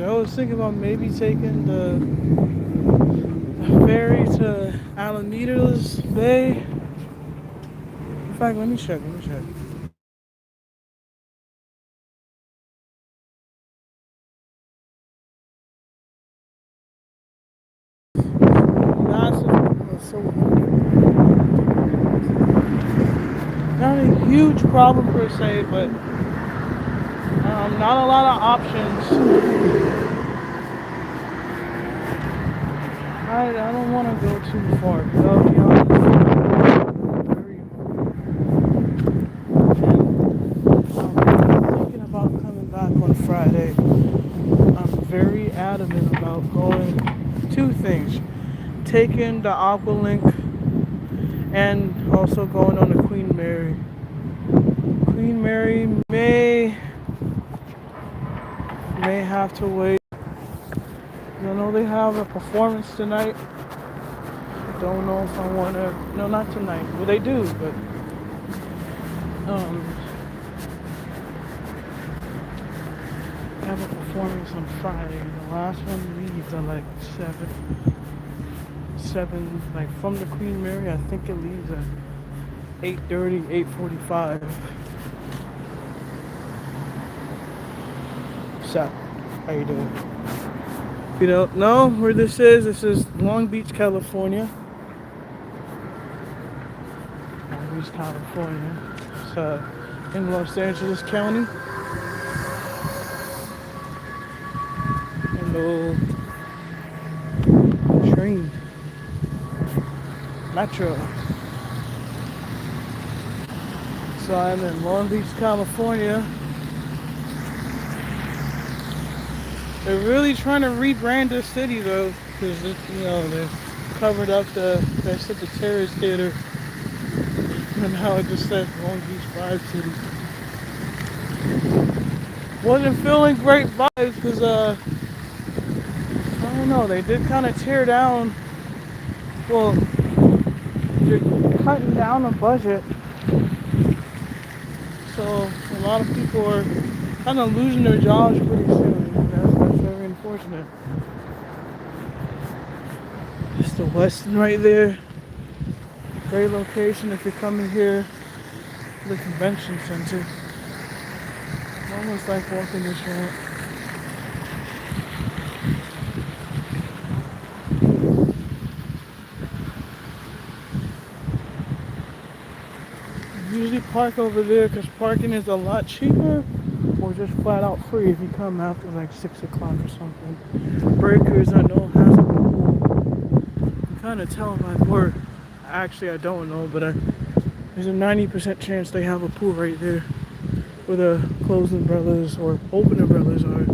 I was thinking about maybe taking the ferry to Alameda's Bay. In fact, let me check. Let me check. Massive. So not a huge problem per se, but not a lot of options. I don't want to go too far. I'll be honest. Very, I'm thinking about coming back on Friday. I'm very adamant about going two things. Taking the Aqualink and also going on the Queen Mary. Queen Mary may have to wait. I know they have a performance tonight. Don't know if I want to. No, not tonight. Well, they do, but I have a performance on Friday. The last one leaves at like 7. Like from the Queen Mary, I think it leaves at 8:30, 8:45. So, how you doing? If you don't know where this is Long Beach, California. Long Beach, California. It's in Los Angeles County. And the train, metro. So I'm in Long Beach, California. They're really trying to rebrand the city though, because they covered up they said the Terrace Theater, and now it just says Long Beach Vibe City. Wasn't feeling great vibes because I don't know, they did kind of tear down. Well, they're cutting down a budget, so a lot of people are kind of losing their jobs pretty soon. That's very unfortunate. It's the Westin right there. Great location if you're coming here to the convention center. It's almost like walking this ramp. Usually park over there because parking is a lot cheaper, or just flat out free if you come after like 6 o'clock or something. Breakers, I know, has a pool. I'm kind of telling my work. Actually, I don't know, but there's a 90% chance they have a pool right there where the closed umbrellas or open umbrellas are.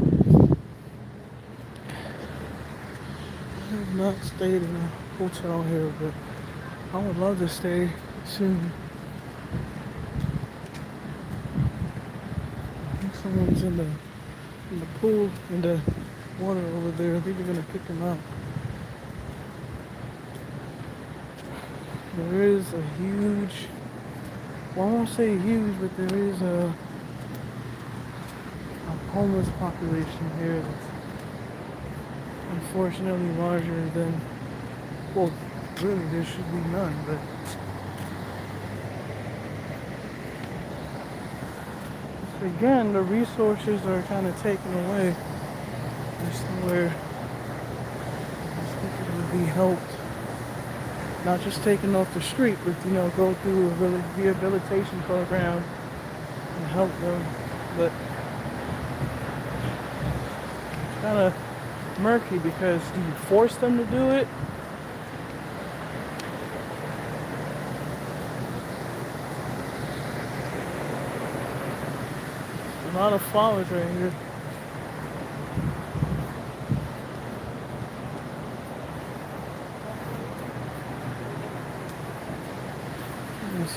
I have not stayed in a hotel here, but I would love to stay soon. I think someone's in the pool, in the water over there. I think they're gonna pick them out. There is a huge, well, I won't say huge, but there is a homeless population here that's unfortunately larger than, well, really there should be none, but again, the resources are kind of taken away as to where these people would be helped. Not just taken off the street, but go through a rehabilitation program and help them. But it's kind of murky because do you force them to do it? A lot of flowers right here.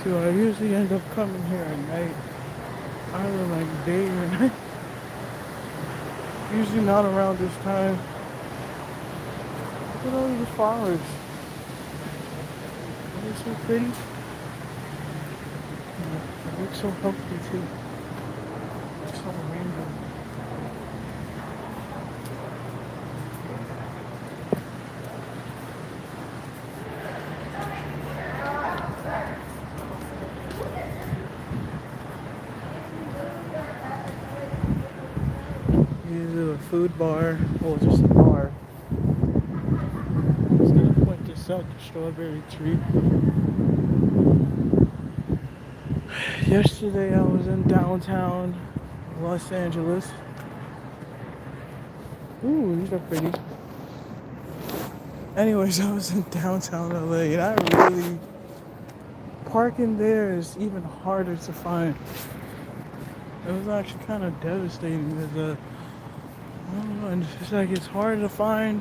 So I usually end up coming here at night, either like day or night. Usually not around this time. Look at all these flowers. They're so pretty. They look so healthy too. It's so rainbow. either a food bar or just a bar. I was gonna point this out, the strawberry tree. Yesterday I was in downtown Los Angeles. Ooh, these are pretty. Anyways, I was in downtown LA and I really, parking there is even harder to find. It was actually kind of devastating because I don't know, and it's just like it's hard to find.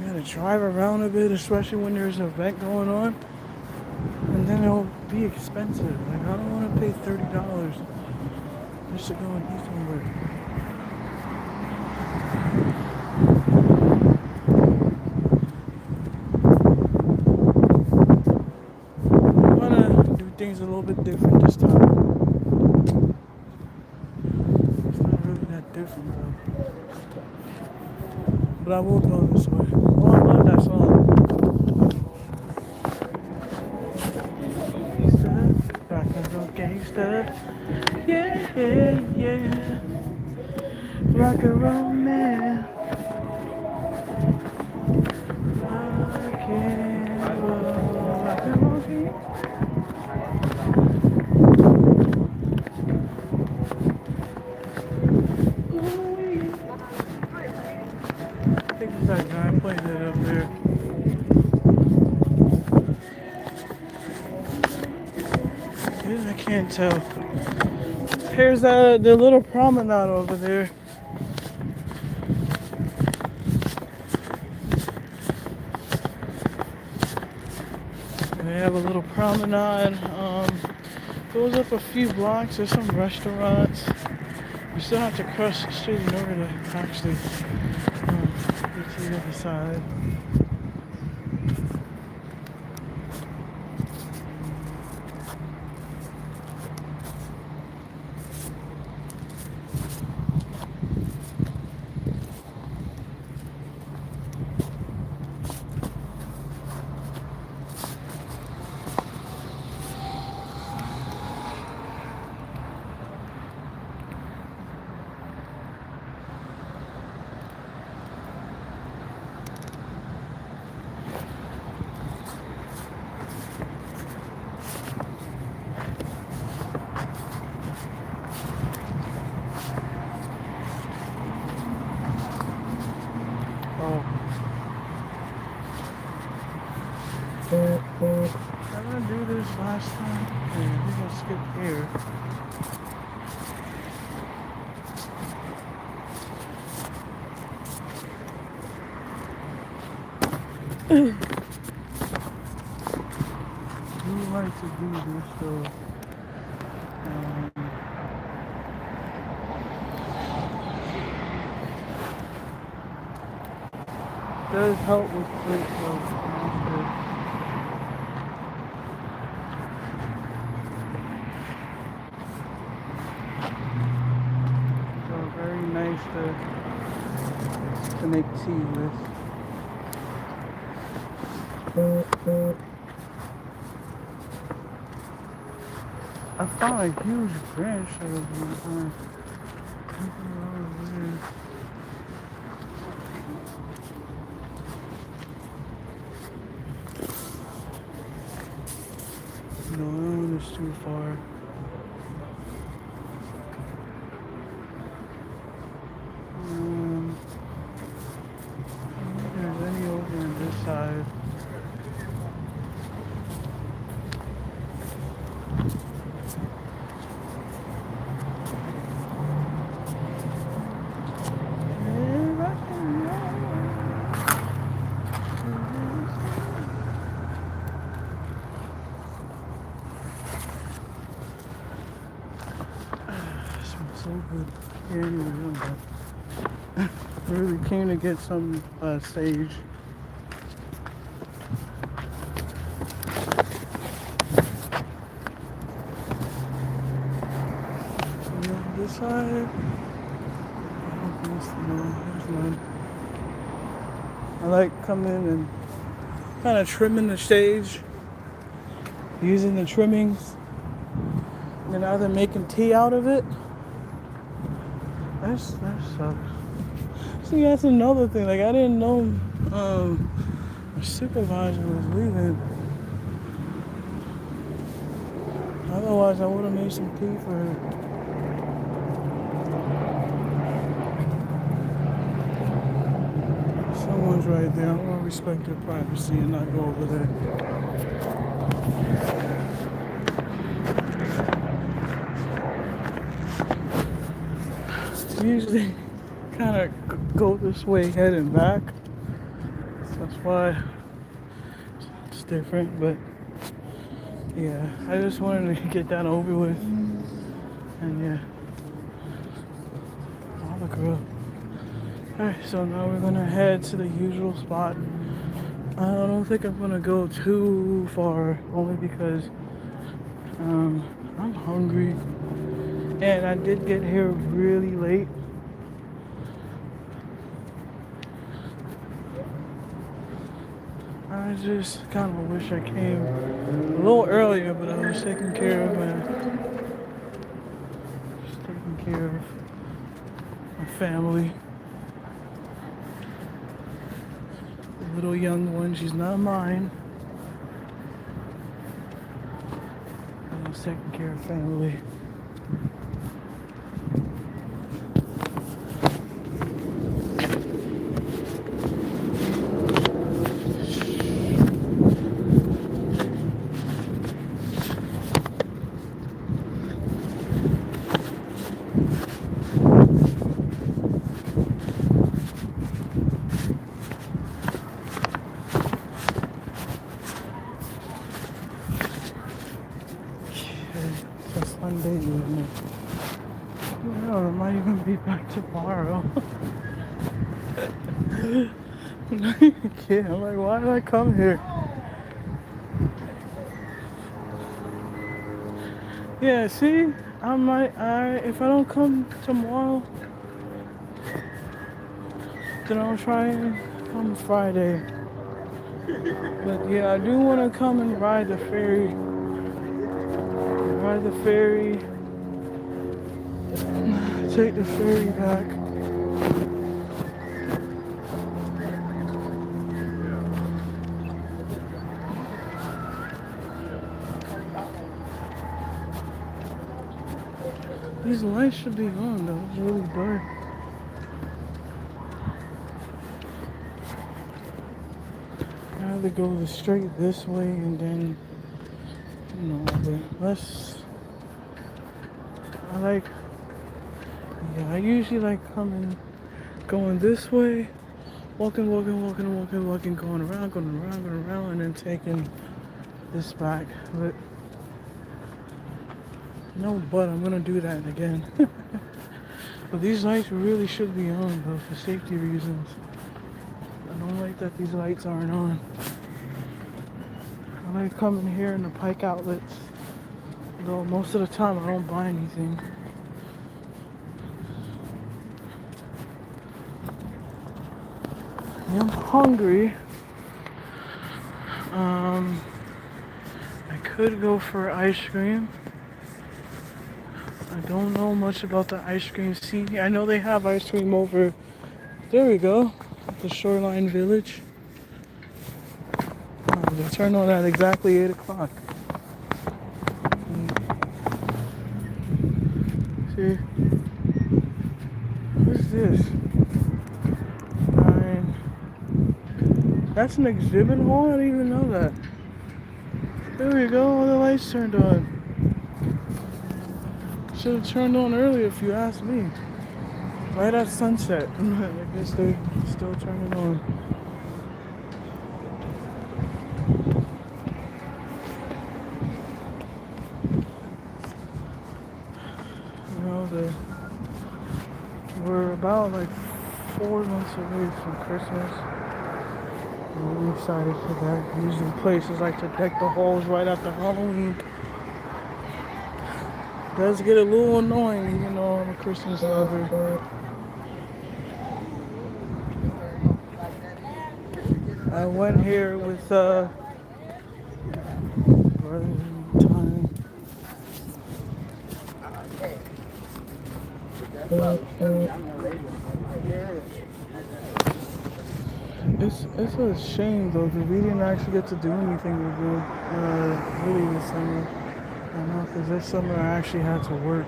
You gotta drive around a bit, especially when there's an event going on. And then it'll be expensive. Like I don't want to pay $30 just to go and eat somewhere. I wanna do things a little bit different this time. It's not really that different though. But I will go this way. Oh, I love that song. Rock and roll gangsta. Yeah, yeah, yeah. Rock and roll man. Rock and roll. Rock and roll king. I think it's that guy playing it up there. I can't tell. Here's the little promenade over there. And they have a little promenade. Goes up a few blocks. There's some restaurants. You still have to cross the street in order to actually get to the other side. I'm gonna do this last time. Yeah, we're gonna skip here. We like to do this though. Does help with plate flow. Very nice to make tea with. I found a huge branch that was behind. No, that one is too far. There's any over on this side. So good. Yeah, anyway, I really came to get some sage. This side, I don't think so. No, there's none. I like coming and kind of trimming the sage, using the trimmings, and then either making tea out of it, That sucks. See, that's another thing. Like, I didn't know my supervisor was leaving. Otherwise, I would have made some tea for her. Someone's right there. I want to respect their privacy and not go over there. Usually kind of go this way heading back. So that's why it's different. But yeah, I just wanted to get that over with. And yeah, all the girl. Alright, so now we're gonna head to the usual spot. I don't think I'm gonna go too far, only because I'm hungry. And I did get here really late. I just kind of wish I came a little earlier, but I was taking care of my family. The little young one, she's not mine. I was taking care of family. It's Sunday evening. Well, I might even be back tomorrow. I'm not even kidding. I'm like, why did I come here? Yeah, see, if I don't come tomorrow, then I'll try and come Friday. But yeah, I do want to come and ride the ferry. Take the ferry back. These lights should be on though, it's really dark. I have to go straight this way and then, but I usually like going this way, walking, going around, and then taking this back. But I'm gonna do that again. But these lights really should be on though, for safety reasons. I don't like that these lights aren't on. I like coming here in the Pike outlets, though most of the time I don't buy anything. I'm hungry. I could go for ice cream. I don't know much about the ice cream scene. I know they have ice cream over, there we go, at the Shoreline Village. They turn on at exactly 8 o'clock. See? What's this? That's an exhibit hall? I didn't even know that. There we go, all the lights turned on. Should have turned on earlier if you asked me. Right at sunset. I guess they're still turning on. We're about like 4 months away from Christmas. I'm excited for that. Usually places like to deck the halls right after Halloween. It does get a little annoying, even though I'm a Christmas lover. I went here with time. It's a shame though because we didn't actually get to do anything with them really this summer. I know because this summer I actually had to work.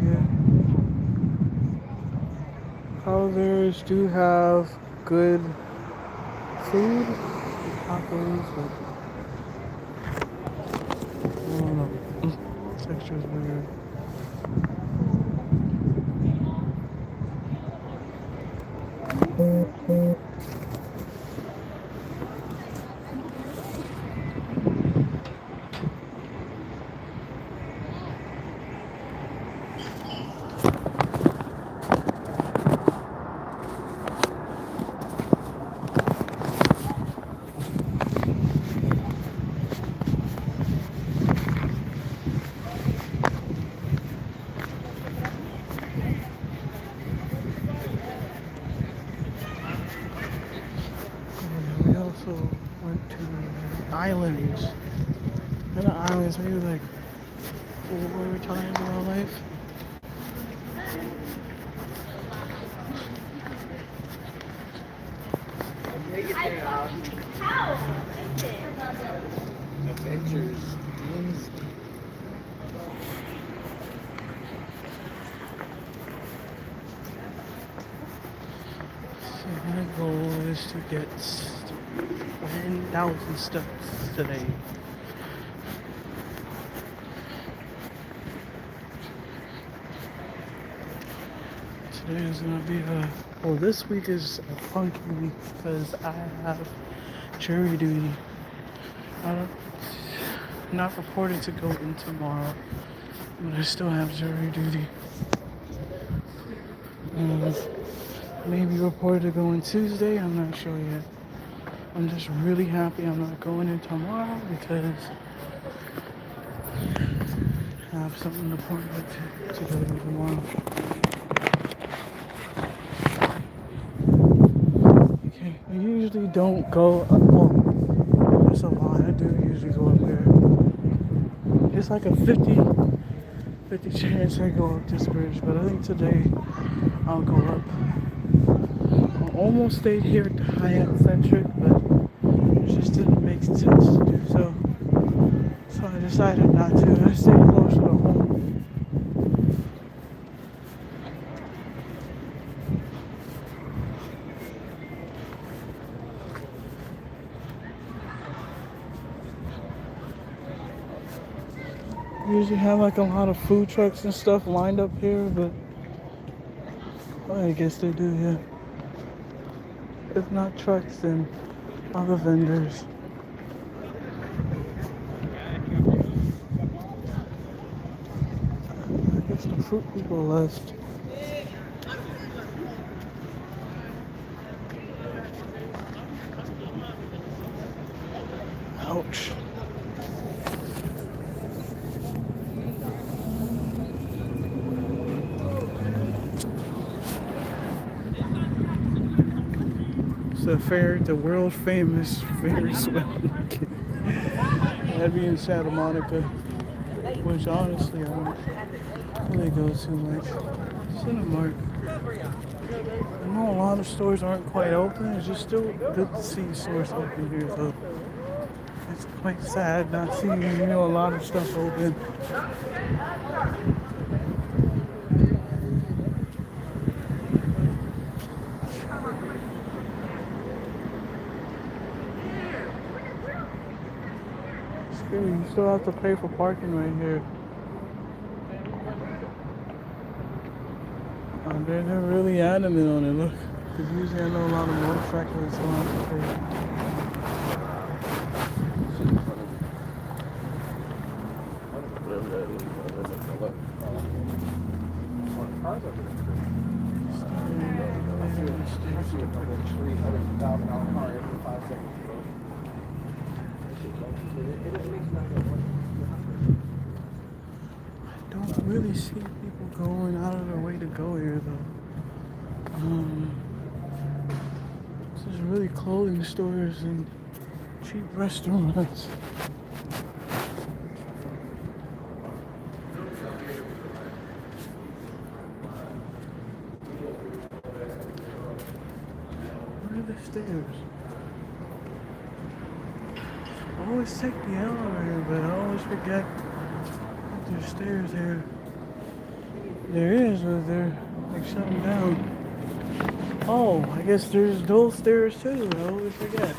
Yeah, Colors do have good food, tacos, but I don't know. Texture is weird. And we also went to islands. And the islands maybe like 4 times in our life. Adventures. So my goal is to get 10,000 steps today. Today is gonna be well, this week is a funky week because I have jury duty. I'm not reported to go in tomorrow, but I still have jury duty. Maybe reported to go in Tuesday, I'm not sure yet. I'm just really happy I'm not going in tomorrow because I have something important to go to tomorrow. Okay, I usually don't go up. Well, that's a lie. I do usually go up there. It's like a 50 chance I go up this bridge, but I think today I'll go up. I almost stayed here at the Hyatt Centric, but it just didn't make sense to do so. So I decided not to. I stayed closer to home. We usually have like a lot of food trucks and stuff lined up here, but well, I guess they do here. If not trucks, then other vendors. I guess the fruit people left. Ouch. The world famous Ferris wheel. That'd be in Santa Monica, which honestly I don't really go too much. Cinemark. I know a lot of stores aren't quite open. It's just still good to see stores open here, though. It's quite sad not seeing a lot of stuff open. You still have to pay for parking right here. They're really adamant on it, look. Because usually I know a lot of motorcyclists don't have to pay. I don't really see people going out of their way to go here though. This is really clothing stores and cheap restaurants. stairs. I always take the elevator, but I always forget that there's stairs here. There is, but they're like shut them down. Oh, I guess there's those stairs too. I always forget.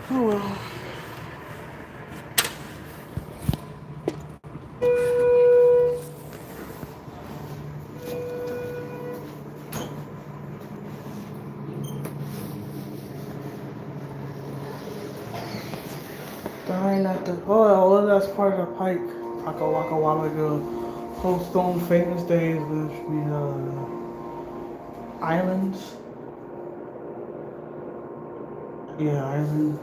Oh well. Dying at the well, that's part of the pike. Waka waka while ago. Whole stone famous days with the islands. Yeah, islands.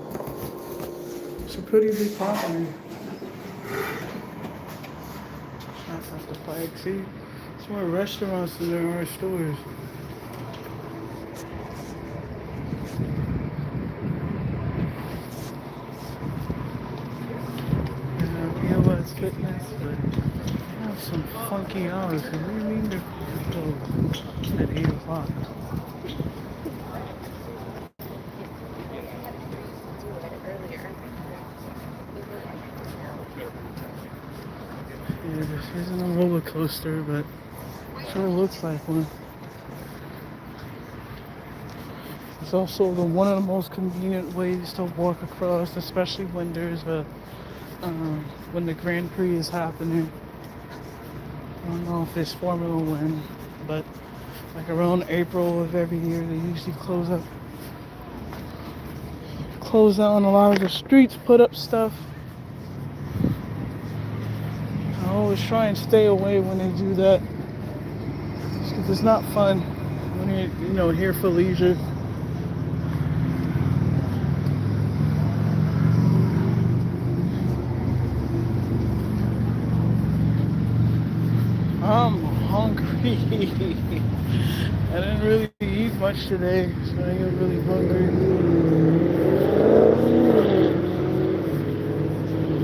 It's a pretty big property. That's at the pike. See, it's more restaurants than there are stores. Fitness, but they have some funky hours. What do you mean they're closed at 8 o'clock? Yeah, this isn't a roller coaster, but it sure looks like one. It's also one of the most convenient ways to walk across, especially when there's when the Grand Prix is happening. I don't know if it's Formula One, but like around April of every year, they usually close down a lot of the streets, put up stuff. I always try and stay away when they do that, because it's not fun when you're, here for leisure. I'm hungry. I didn't really eat much today, so I get really hungry.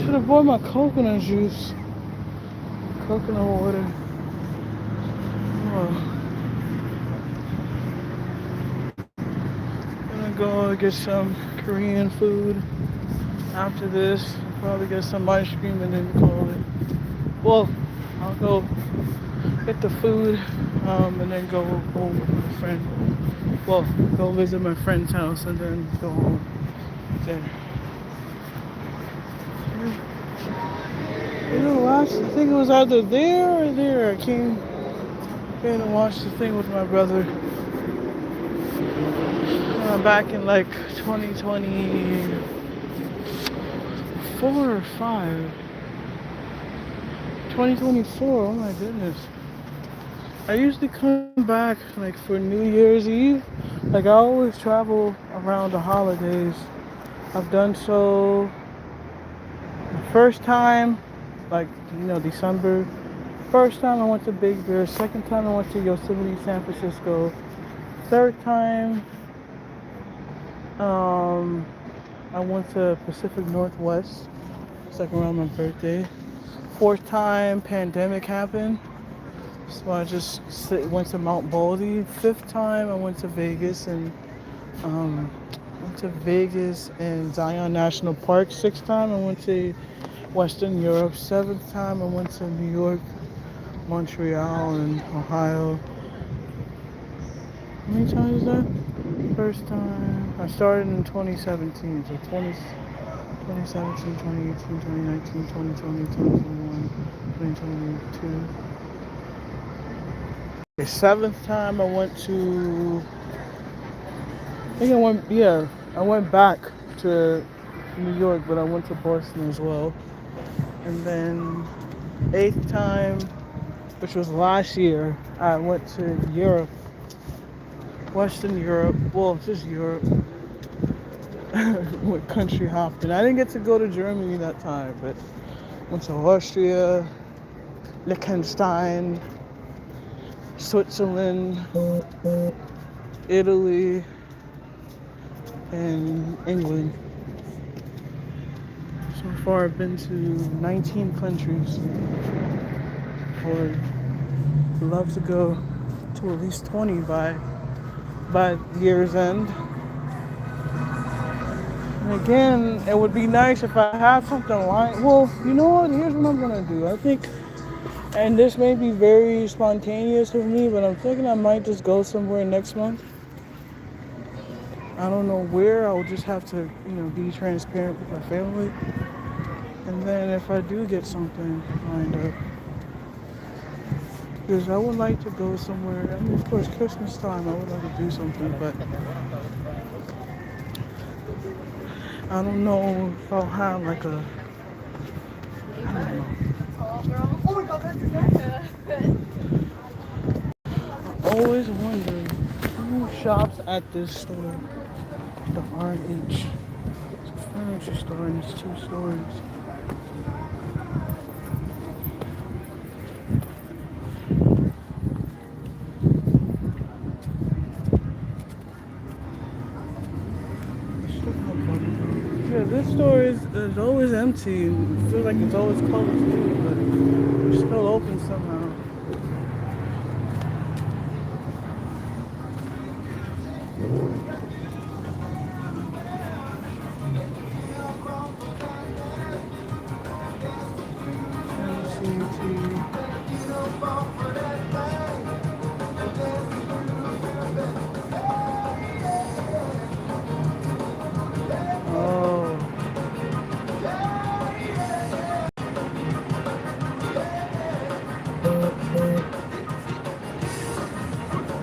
Should have bought my coconut juice. Coconut water. Oh. Gonna go get some Korean food after this. Probably get some ice cream and then call it. Well, I'll go get the food and then go home with my friend. Well, go visit my friend's house and then go home there. I think it was either there or there. I came to watch the thing with my brother back in like 2024 or 5. 2024, oh my goodness. I usually come back like for New Year's Eve. Like I always travel around the holidays. I've done so the first time, like, December. First time I went to Big Bear. Second time I went to Yosemite, San Francisco. Third time, I went to Pacific Northwest. It's like around my birthday. Fourth time, pandemic happened, so I just went to Mount Baldy. Fifth time, I went to Vegas and Zion National Park. Sixth time, I went to Western Europe. Seventh time, I went to New York, Montreal, and Ohio. How many times is that? First time, I started in 2017, so 2017, 2018, 2019, 2020, 2021, 2022. The seventh time I went to, I went back to New York, but I went to Boston as well. And then eighth time, which was last year, I went to Europe, Western Europe, well, just Europe. With country hopping. I didn't get to go to Germany that time, but went to Austria, Liechtenstein, Switzerland, Italy, and England. So far I've been to 19 countries. I would love to go to at least 20 by by year's end. And again, it would be nice if I had something like, well, you know what? Here's what I'm gonna do. I think, and this may be very spontaneous of me, but I'm thinking I might just go somewhere next month. I don't know where. I'll just have to, be transparent with my family. And then if I do get something lined up, because I would like to go somewhere. I mean, of course, Christmas time, I would like to do something, but I don't know if I'll have like a, I don't know. Oh my God, that's exactly. Always wondering who shops at this store, the RH. It's a furniture store and it's 2 stories. Yeah, this store is always empty. It feels like it's always closed too, but it's still open somehow. Oh.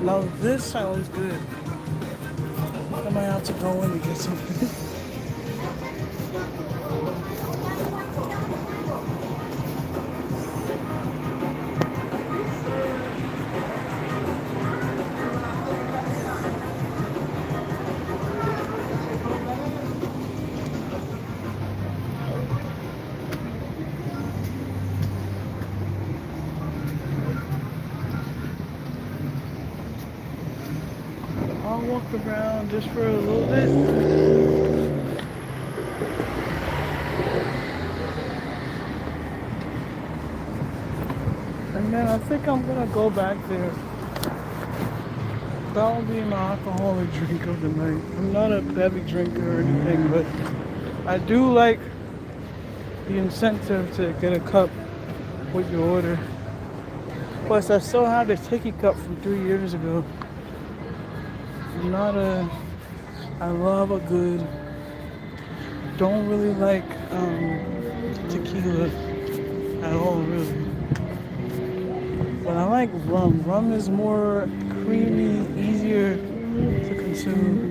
Now this sounds good. I might have to go in and get something. I'll walk around just for a little bit. And then I think I'm gonna go back there. That'll be my alcoholic drink of the night. I'm not a heavy drinker or anything, but I do like the incentive to get a cup with your order. Plus, I still have the tiki cup from 3 years ago. I love a good, don't really like tequila at all, really. But I like rum. Rum is more creamy, easier to consume.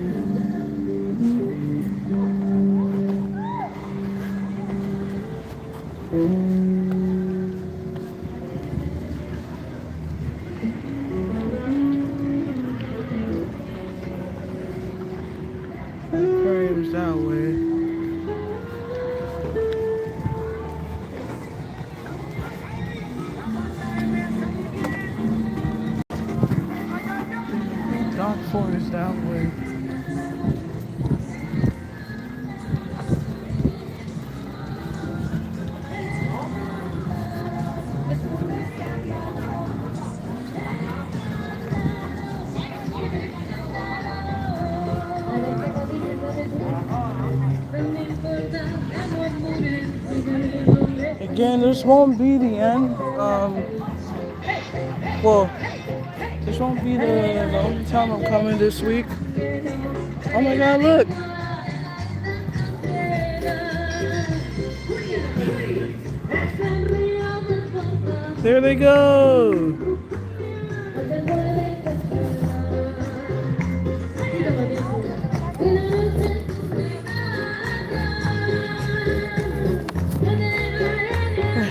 Aquarium's that way. Dark Forest that way. Again, this won't be the end. Well, this won't be the only time I'm coming this week. Oh my God, look. There they go.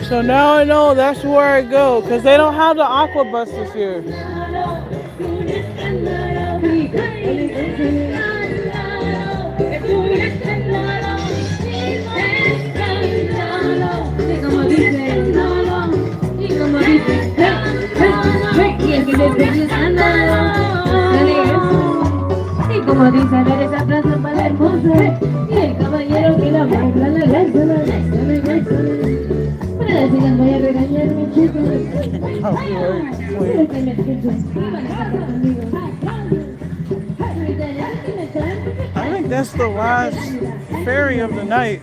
So now I know that's where I go, because they don't have the aqua bus this year. Y como dice esa frase para hermosa, y el caballero que la compra la lanza, para decir que voy a regañar mi chico. Pero que me escucho, y van a estar conmigo. That's the last ferry of the night.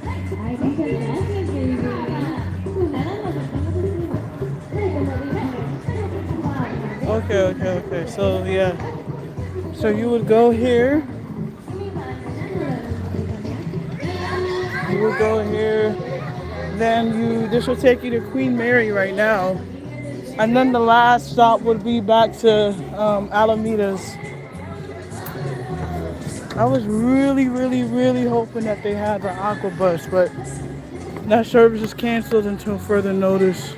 Okay. So yeah. So you would go here. You would go here. This will take you to Queen Mary right now. And then the last stop would be back to Alameda's. I was really hoping that they had the aqua bus, but that service is canceled until further notice.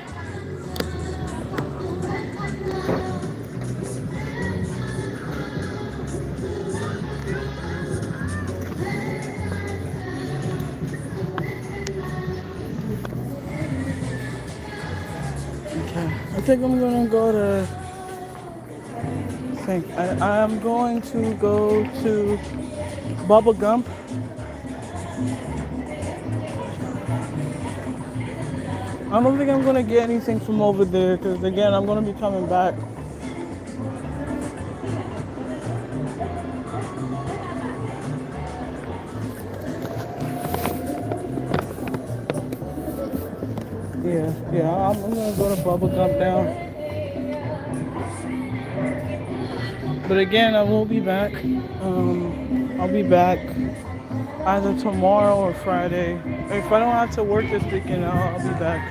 Okay, I think I'm gonna go to. I'm going to go to Bubba Gump. I don't think I'm gonna get anything from over there because again, I'm gonna be coming back. Yeah, I'm gonna go to Bubba Gump now. But again, I will be back. I'll be back either tomorrow or Friday. If I don't have to work this weekend, I'll be back.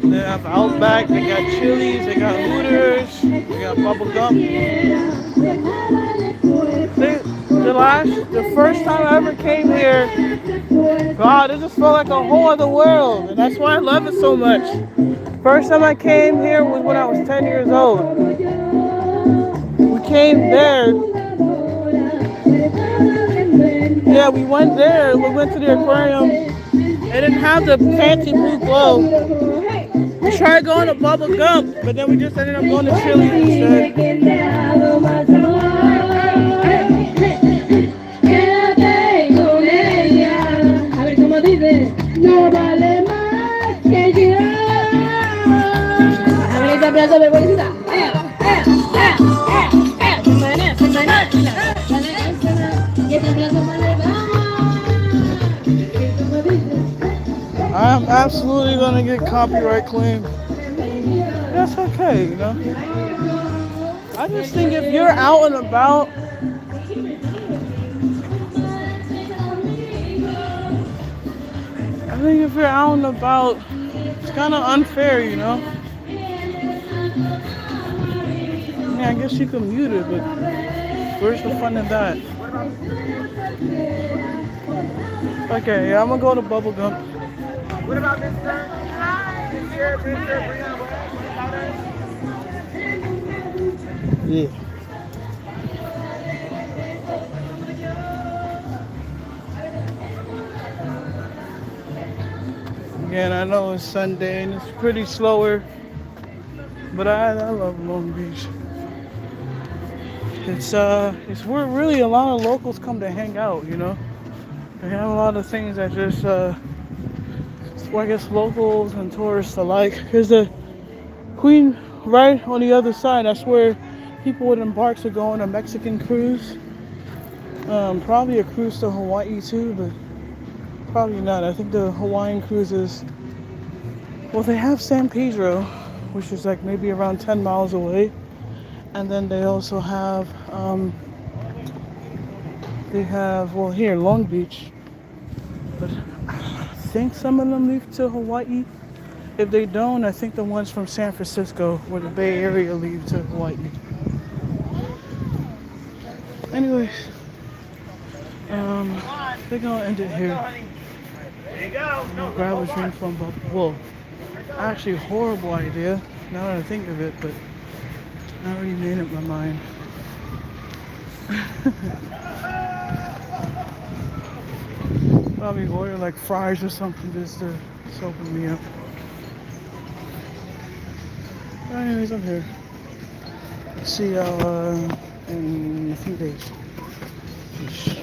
They have Outback, they got Chili's, they got Hooters, they got Bubba Gump. The first time I ever came here, God, it just felt like a whole other world. And that's why I love it so much. First time I came here was when I was 10 years old. We came there. Yeah, we went there. We went to the aquarium. They didn't have the fancy blue glow. We tried going to Bubba Gump, but then we just ended up going to Chili's instead. I'm absolutely gonna get copyright claim. That's okay, you know. I just think if you're out and about, it's kind of unfair, you know. Yeah, I guess you can mute it, but where's the fun in that? Okay, yeah, I'm gonna go to Bubble Gump. What about Mr. Yeah. Again, I know it's Sunday and it's pretty slower, but I love Long Beach. It's where really a lot of locals come to hang out, you know. They have a lot of things that just I guess locals and tourists alike. There's the Queen right on the other side. That's where people would embark to go on a Mexican cruise. Probably a cruise to Hawaii too, but probably not. I think the Hawaiian cruises, well, they have San Pedro, which is like maybe around 10 miles away. And then they also have, well, here, Long Beach. But I think some of them leave to Hawaii. If they don't, I think the ones from San Francisco or the Bay Area leave to Hawaii. Anyways, I think I'll end it here. I'm gonna grab a drink from Well, actually, horrible idea now that I think of it, but I already made up my mind. Probably order like fries or something just to open me up. Anyways, I'm here. See y'all in a few days. Peace.